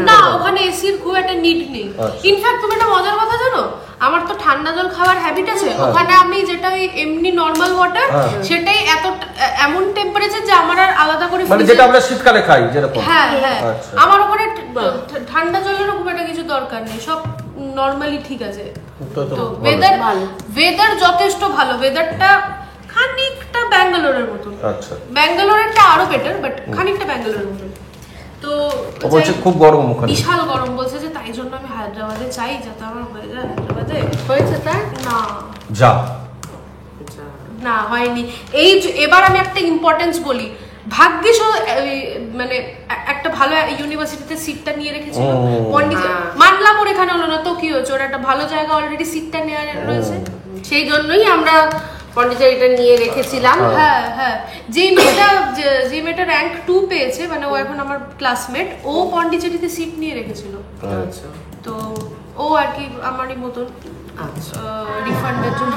C: না, ওখানে এসির খুব একটা নিড নেই। ইনফ্যাক্ট তুমি একটা মজার কথা জানো, আমার তো ঠান্ডা জল খাওয়ার হ্যাবিট আছে। ওখানে আমি যেটা এমনি নরমাল ওয়াটার, সেটাই এমন টেম্পারেচার যে আমার আর আলাদা করে,
B: মানে যেটা আমরা শীতকালে খাই যেরকম।
C: হ্যাঁ হ্যাঁ, আমার ওখানে ঠান্ডা জলেরও খুব একটা কিছু দরকার নেই, সব নরমালি ঠিক আছে। তো ওয়েদার যথেষ্ট ভালো, ওয়েদারটা খানিকটা ব্যাঙ্গালোরের মতো। আচ্ছা, ব্যাঙ্গালোরেরটা আরো বেটার, বাট খানিকটা ব্যাঙ্গালোরের মতো। তো
B: বলছে খুব গরম, ওখানে
C: বিশাল গরম। বলছে যে তাই জন্য আমি হায়দ্রাবাদে চাই, যাতে আমার হয়ে যায়। হায়দ্রাবাদে হয়েছে তাই না? যা না, হয়নি। এবার আমি একটা ইম্পর্টেন্স বলি, ভাগ্যিস মানে একটা ভালো ইউনিভার্সিটিতে সিটটা নিয়ে রেখেছিল। মানলাম ওর এখানে হলো না, তো কি হয়েছে, ওর একটা ভালো জায়গা অলরেডি সিটটা নেওয়া রয়েছে, সেই জন্যই আমরা পন্ডিচেরিটা নিয়ে রেখেছিলাম। হ্যাঁ হ্যাঁ, যে মেয়েটা র্যাঙ্ক 2 পেয়েছে, মানে ও এখন আমার ক্লাসমেট, ও পন্ডিচেরিতে সিট নিয়ে রেখেছিল। তো ও আর কি আমারই মতন রিফান্ডের জন্য।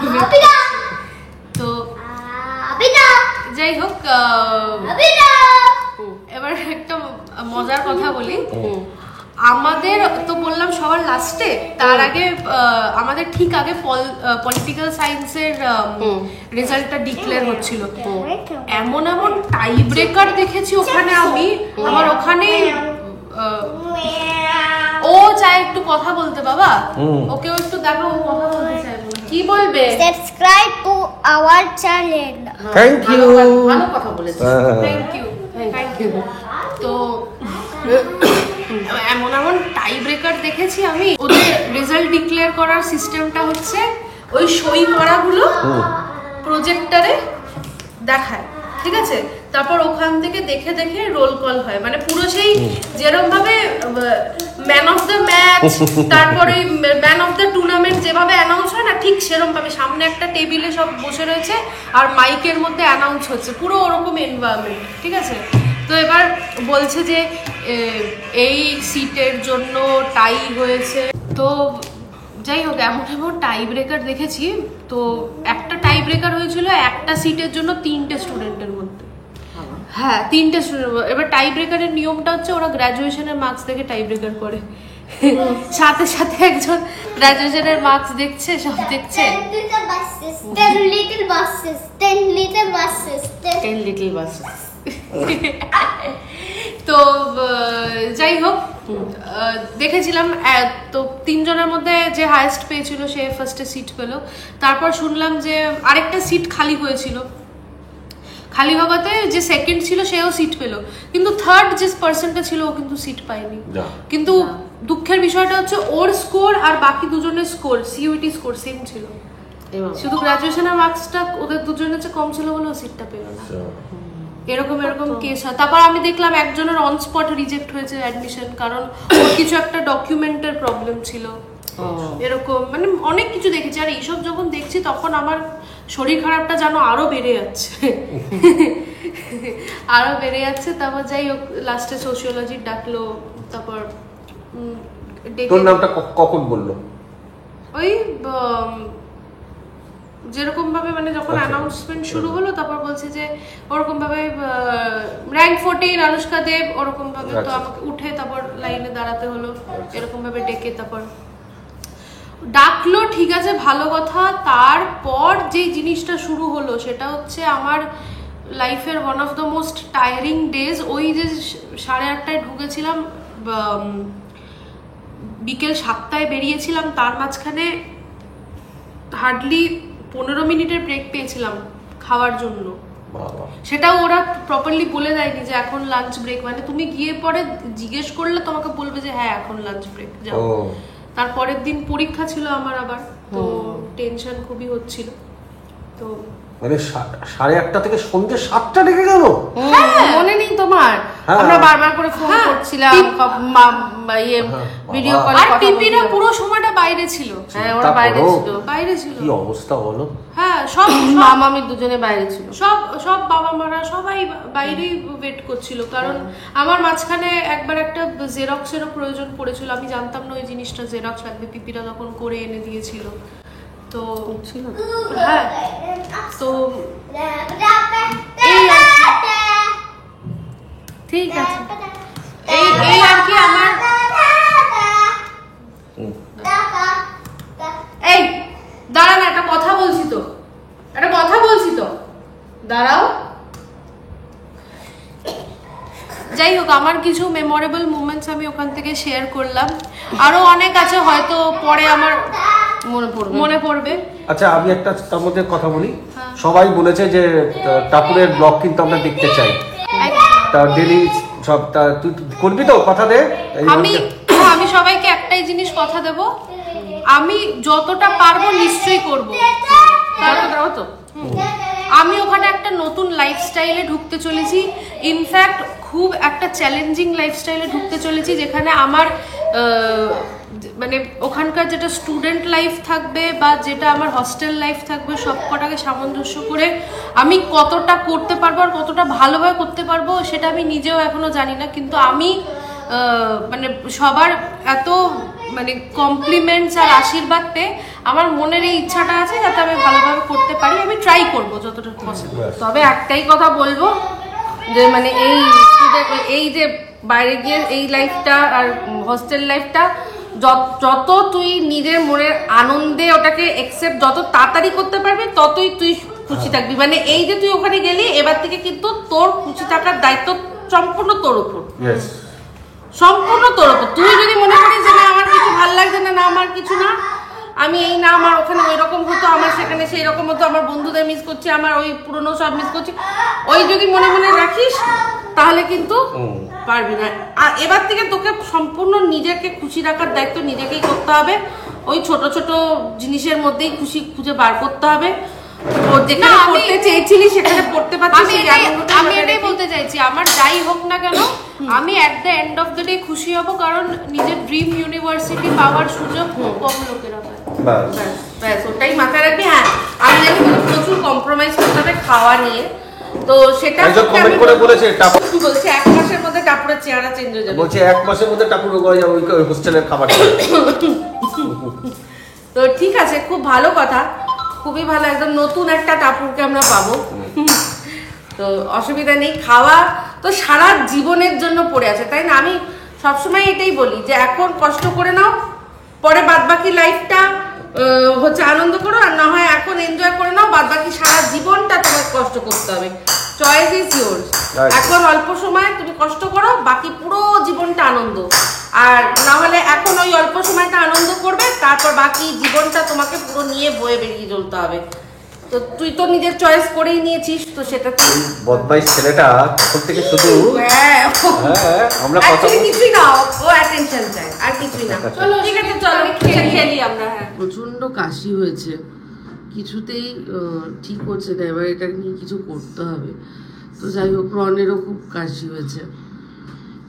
C: তো যাই হোক, এবার একটা মজার কথা বলি। আমাদের তো বললাম সবার লাস্টে, তার আগে আমাদের ঠিক আগে পলিটিক্যাল সায়েন্সের রেজাল্টটা ডিক্লেয়ার হচ্ছিল। এমন এমন টাই ব্রেকার দেখেছি ওখানে আমি, আমার ওখানে ও চায় একটু কথা বলতে। বাবা, ওকেও একটু দেখো, ও কথা বলতে চায়। কি বলবে?
D: Subscribe to our channel.
B: Thank you,
A: ভালো কথা বলেছিস,
C: থ্যাংক ইউ। তো এমন এমন টাই ব্রেকার দেখেছি আমি। ওদের রেজাল্ট ডিক্লেয়ার করার সিস্টেমটা হচ্ছে ওই সই করাগুলো প্রজেক্টরে দেখায়, ঠিক আছে? তারপর ওখান থেকে দেখে দেখে রোল কল হয়, মানে পুরো সেই যেরকম ভাবে ম্যান অফ দ্য ম্যাচ, তারপরে ম্যান অফ দ্য টুর্নামেন্ট যেভাবে অ্যানাউন্স হয় না, ঠিক সেরকম ভাবে সামনে একটা টেবিলে সব বসে রয়েছে আর মাইকের মধ্যে অ্যানাউন্স হচ্ছে, পুরো ওরকম এনভায়রনমেন্ট, ঠিক আছে? তো এবার বলছে যে এই সিটের জন্য টাই হয়েছে। তো যাই হোক, এমন এমন টাই ব্রেকার দেখেছি। তো একটা টাই ব্রেকার হয়েছিল একটা সিটের জন্য 3টে স্টুডেন্টের মধ্যে। হ্যাঁ, 3টে স্টুডেন্ট। এবার টাই ব্রেকারের নিয়মটা হচ্ছে ওরা গ্র্যাজুয়েশনের মার্কস দেখে টাই ব্রেকার করে। সাথে সাথে একজন গ্র্যাজুয়েশনের মার্কস দেখছে, সব দেখছে।
D: 10 little buses.
C: তো যাই হোক, দেখেছিলাম। তো 3 জনের মধ্যে যে হাইয়েস্ট পেয়েছিল সে ফার্স্টে সিট পেল। তারপর শুনলাম যে আরেকটা সিট খালি হয়েছিল, খালি হওয়াতে যে সেকেন্ড ছিল সেও সিট পেল, কিন্তু থার্ড যে পার্সনটা ছিল ও কিন্তু সিট পায়নি। কিন্তু দুঃখের বিষয়টা হচ্ছে ওর স্কোর আর বাকি দুজনের স্কোর, সিইউটি স্কোর সেম ছিল, শুধু গ্র্যাজুয়েশনের মার্কসটা ওদের দুজনের চেয়ে কম ছিল বলে ও সিটটা পেল না। এরকম কেস হয়। তারপর আমি দেখলাম একজনের অন স্পট রিজেক্ট হয়েছে অ্যাডমিশন, কারণ ওর কিছু একটা ডকুমেন্টের প্রবলেম ছিল। এরকম মানে অনেক কিছু দেখেছি। আর এইসব যখন দেখছি তখন আমার শরীর খারাপটা যেন আরো বেড়ে যাচ্ছে, আরো বেড়ে যাচ্ছে। তারপর যাই হোক, লাস্টে সোশিওলজি ডাকলো। তারপর
B: তোর নামটা কখন বললো?
C: ওই যেরকম ভাবে মানে যখন অ্যানাউন্সমেন্ট শুরু হলো, তারপর বলছে যে ওরকম ভাবে র্যাঙ্ক 14 আনুষ্কা দেব, ওরকম ভাবে। তো আমাকে উঠে তারপর লাইনে দাঁড়াতে হলো, এরকম ভাবে ডেকে তারপর ডাকলো। ঠিক আছে, ভালো কথা। তারপর যে জিনিসটা শুরু হলো সেটা হচ্ছে আমার লাইফের one of the most tiring days. ওই যে 8:30টায় ঢুকেছিলাম, বিকেল 7টায় বেরিয়েছিলাম, তার মাঝখানে হার্ডলি 15 মিনিটের ব্রেক পেয়েছিলাম খাওয়ার জন্য।
B: বাবা,
C: সেটাও ওরা প্রপারলি বলে দেয়নি যে এখন লাঞ্চ ব্রেক, মানে তুমি গিয়ে পরে জিজ্ঞেস করলে তোমাকে বলবে যে হ্যাঁ এখন লাঞ্চ ব্রেক যাও। তারপরের দিন পরীক্ষা ছিল আমার আবার, তো টেনশন খুবই হচ্ছিল। তো
B: মানে 8:30 থেকে সন্ধ্যে 7টা লেগে গেল।
A: মনে নেই তোমার? আমরা বারবার করে ফোন করছিলাম, ভিডিও কল,
C: আর পিপিরা পুরো সময়টা বাইরে ছিল।
A: হ্যাঁ ওরা
C: বাইরে ছিল।
B: কি অবস্থা বলো।
C: হ্যাঁ সব
A: মামামি দুজনে বাইরে ছিল,
C: সব বাবা মারা সবাই বাইরেই ওয়েট করছিল, কারণ আমার মাঝখানে একবার একটা জেরক্সেরও প্রয়োজন পড়েছিল। আমি জানতাম না ওই জিনিসটা জেরক্স লাগবে, পিপিরা তখন করে এনে দিয়েছিল। তো
A: ছিল
C: হ্যাঁ, তো ঠিক আছে, এই আর কি আমার। এই দাঁড়া না, একটা কথা বলছি তো, দাঁড়াও। যাই হোক, আমার কিছু মেমোরেবল মোমেন্টস আমি ওখান থেকে শেয়ার করলাম, আরো অনেক আছে হয়তো পরে আমার মনে পড়বে।
B: আচ্ছা, আমি একটা তার মধ্যে কথা বলি। সবাই বলেছে যে টাপুরের ব্লগ কিন্তু আমরা দেখতে চাই, তা ডেলি সব তুই করবি তো? কথা দে।
C: আমি সবাইকে একটাই জিনিস কথা দেব, আমি যতটা পারবো নিশ্চয়ই করবো। তো আমি ওখানে একটা নতুন লাইফস্টাইলে ঢুকতে চলেছি, ইনফ্যাক্ট খুব একটা চ্যালেঞ্জিং লাইফস্টাইলে ঢুকতে চলেছি, যেখানে আমার মানে ওখানকার যেটা স্টুডেন্ট লাইফ থাকবে বা যেটা আমার হস্টেল লাইফ থাকবে সব কটাকে সামঞ্জস্য করে আমি কতটা করতে পারবো আর কতটা ভালোভাবে করতে পারবো সেটা আমি নিজেও এখনো জানি না। কিন্তু আমি মানে সবার এত মানে কমপ্লিমেন্টস আর আশীর্বাদ পেয়ে আমার মনের এই ইচ্ছাটা আছে যাতে আমি ভালোভাবে করতে পারি। আমি ট্রাই করবো যতটা পসিবল।
A: তবে একটাই কথা বলবো যে মানে এই যে বাইরে গিয়ে এই লাইফটা আর হস্টেল লাইফটা যত তুই নিজের মনের আনন্দে ওটাকে একসেপ্ট যত তাড়াতাড়ি করতে পারবি ততই তুই খুশি থাকবি। মানে এই যে তুই ওখানে গেলি, এবার থেকে কিন্তু তোর খুশি থাকার দায়িত্ব সম্পূর্ণ তোর উপর, সম্পূর্ণ তোর উপর। তুই যদি মনে করিস যে না আমার কিছু ভালো লাগছে না, না আমার কিছু না, আমি এই না আমার ওখানে ওই রকম হতো, আমার সেখানে সেই রকম হতো, আমার বন্ধুদের মিস করছি, আমার ওই পুরনো সব মিস করছি, ওই যদি মনে মনে রাখিস তাহলে কিন্তু পারবি না। আর এবার থেকে তোকে সম্পূর্ণ নিজেকে খুশি রাখার দায়িত্ব নিজেকেই করতে হবে। ওই ছোট ছোট জিনিসের মধ্যেই খুশি খুঁজে বার করতে হবে। যেখানে পড়তে চেয়েছিলি সেখানে পড়তে পারছিস।
C: আমি এটাই বলতে চাইছি, আমার যাই হোক না কেন আমি at the end of the day খুশি হব, কারণ নিজের ড্রিম ইউনিভার্সিটি পাওয়ার সুযোগ খুব কম লোকেরা পায়।
A: ব্যাস ওটাই মাথায় রাখবি। হ্যাঁ, আমি জানি প্রচুর কম্প্রোমাইজ করতে হবে খাওয়া নিয়ে, তো সেটা
B: কমেন্ট করে বলেছে
A: বলছে 1 মাসের মধ্যে টাপুরের চেহারা চেঞ্জ হয়ে যাবে।
B: বলছে 1 মাসের মধ্যে টাপুর হয়ে যাবে ওই হোস্টেলের খাবার।
A: তো ঠিক আছে, খুব ভালো কথা, খুবই ভালো, একদম নতুন একটা টাপুরকে আমরা পাবো। তো অসুবিধা নেই, খাওয়া তো সারা জীবনের জন্য পড়ে আছে, তাই না? আমি সবসময় এটাই বলি যে এখন কষ্ট করে নাও, পরে বাদবাকি লাইফটা হচ্ছে আনন্দ করো, আর না হয় এখন এনজয় করে নাও, বাদবাকি সারা জীবনটা তোমার কষ্ট করতে হবে। Choice is yours. এখন অল্প সময় তুমি কষ্ট করো, বাকি পুরো জীবনটা আনন্দ। আর না হলে এখন ওই অল্প সময়টা আনন্দ করবে, তারপর বাকি জীবনটা তোমাকে পুরো নিয়ে বয়ে বেরিয়ে চলতে হবে। তো তুই তো নিজের চয়েস করেই নিয়েছিস, তো সেটা তো
B: বদমাইশ ছেলেটা তখন থেকে শুধু আমরা কথা
A: কিছুই না, ও অ্যাটেনশন চায় আর কিছুই না। চলো ঠিক আছে, চলো খেলি আমরা। হ্যাঁ, প্রচন্ড কাশি হয়েছে, কিছুতেই ঠিক হচ্ছে না, এবার এটা নিয়ে কিছু করতে হবে। তো যাই হোক, রনেরও খুব কাশি হয়েছে।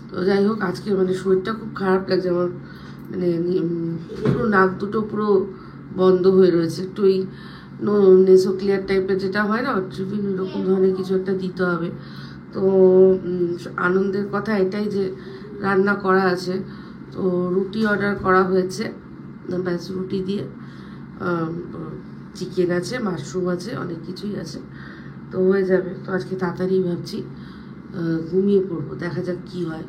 A: তো যাই হোক, আজকে মানে শরীরটা খুব খারাপ লাগছে আমার, মানে পুরো নাক দুটো পুরো বন্ধ হয়ে রয়েছে। একটু ওই নেসোক্লিয়ার টাইপের যেটা হয় না, ট্রিপিন, এরকম ধরনের কিছু একটা দিতে হবে। তো আনন্দের কথা এটাই যে রান্না করা আছে, তো রুটি অর্ডার করা হয়েছে, ব্যাস রুটি দিয়ে চিকেন আছে, মাশরুম আছে, অনেক কিছুই আছে, তো হয়ে যাবে। তো আজকে তাড়াতাড়ি ভাবছি ঘুমিয়ে পড়বো, দেখা যাক কি হয়।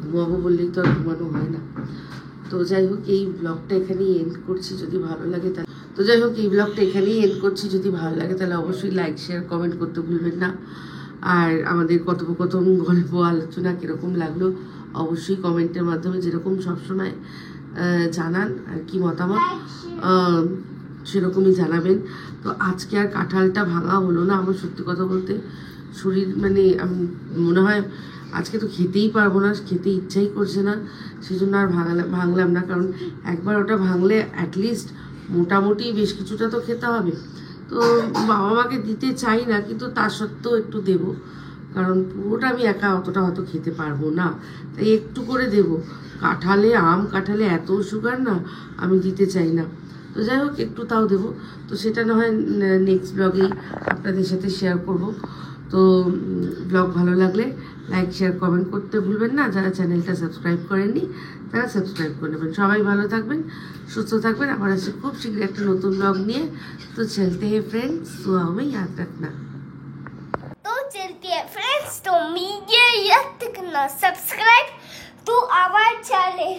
A: ঘুমাবো বললেই তো আর ঘুমানো হয় না। তো যাই হোক, এই ব্লগটা এখানেই এন্ড করছি, যদি ভালো লাগে তাহলে যদি ভালো লাগে তাহলে অবশ্যই লাইক, শেয়ার, কমেন্ট করতে ভুলবেন না। আর আমাদের কথোপকথন, গল্প, আলোচনা কীরকম লাগলো অবশ্যই কমেন্টের মাধ্যমে যেরকম সবসময় জানান আর কি মতামত সেরকমই জানাবেন। তো আজকে আর কাঁঠালটা ভাঙা হলো না। আমার সত্যি কথা বলতে শরীর মানে মনে হয় আজকে তো খেতেই পারবো না, খেতে ইচ্ছাই করছে না, সেই জন্য আর ভাঙলাম না। কারণ একবার ওটা ভাঙলে অ্যাটলিস্ট মোটামুটি বেশ কিছুটা তো খেতে হবে। তো বাবা মাকে দিতে চাই না, কিন্তু তা সত্ত্বেও একটু দেব, কারণ পুরোটা আমি একা অতটা হয়তো খেতে পারবো না, তাই একটু করে দেব। কাঁঠালে এত সুগার না, আমি দিতে চাই না। তো যাই হোক একটু তাও দেবো। তো সেটা না হয় নেক্সট ব্লগেই আপনাদের সাথে শেয়ার করব। তো ব্লগ ভালো লাগলে লাইক শেয়ার কমেন্ট করতে ভুলবেন না। যারা চ্যানেলটা সাবস্ক্রাইব করেননি তারা সাবস্ক্রাইব করে নেবেন। সবাই ভালো থাকবেন, সুস্থ থাকবেন। আবার আসছে খুব শীঘ্রই একটা নতুন ব্লগ নিয়ে। তো চলতে হে ফ্রেন্ডস, दुआ में याद रखना।
D: तो चलते हैं फ्रेंड्स, तो मीडिया याद रखना, सब्सक्राइब टू आवर चैनल।